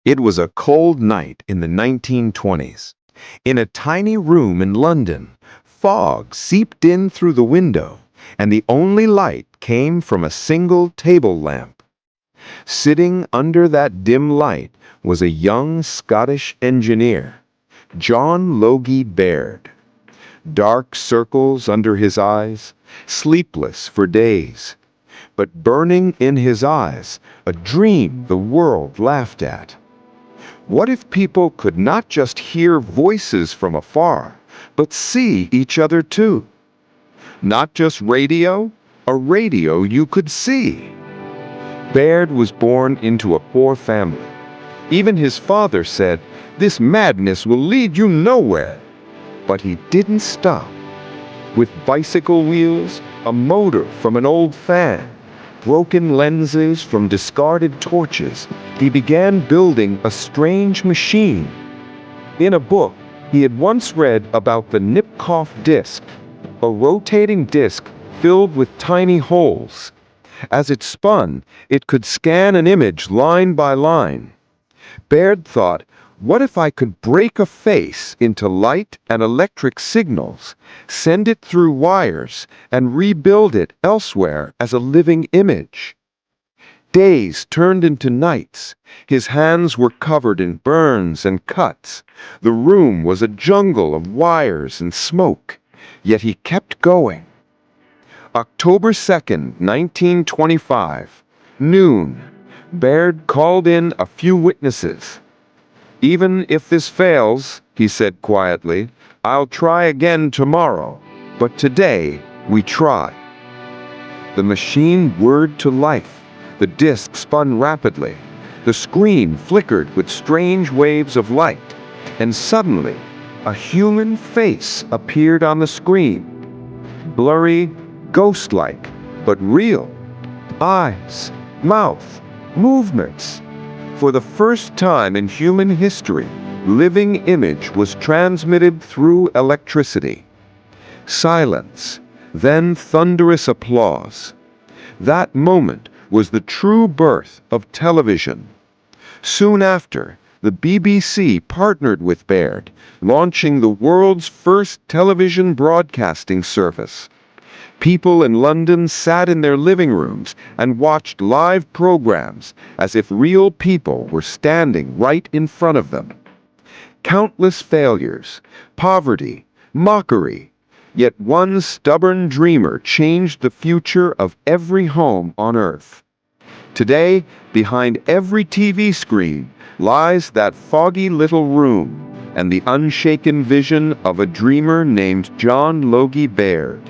It was a cold night in the 1920s. In a tiny room in London, fog seeped in through the window, and the only light came from a single table lamp. Sitting under that dim light was a young Scottish engineer, John Logie Baird. Dark circles under his eyes, sleepless for days, but burning in his eyes a dream the world laughed at. What if people could not just hear voices from afar, but see each other too? Not just radio, a radio you could see. Baird was born into a poor family. Even his father said, "This madness will lead you nowhere." But he didn't stop. With bicycle wheels, a motor from an old fan, broken lenses from discarded torches, he began building a strange machine. In a book, he had once read about the Nipkoff disc, a rotating disc filled with tiny holes. As it spun, it could scan an image line by line. Baird thought, what if I could break a face into light and electric signals, send it through wires, and rebuild it elsewhere as a living image? Days turned into nights. His hands were covered in burns and cuts. The room was a jungle of wires and smoke. Yet he kept going. October 2nd, 1925, noon. Baird called in a few witnesses. "Even if this fails," he said quietly, "I'll try again tomorrow. But today, we try." The machine whirred to life. The disc spun rapidly. The screen flickered with strange waves of light. And suddenly, a human face appeared on the screen. Blurry, ghost-like, but real. Eyes, mouth, movements. For the first time in human history, living image was transmitted through electricity. Silence, then thunderous applause. That moment was the true birth of television. Soon after, the BBC partnered with Baird, launching the world's first television broadcasting service. People in London sat in their living rooms and watched live programs as if real people were standing right in front of them. Countless failures, poverty, mockery, yet one stubborn dreamer changed the future of every home on Earth. Today, behind every TV screen lies that foggy little room and the unshaken vision of a dreamer named John Logie Baird.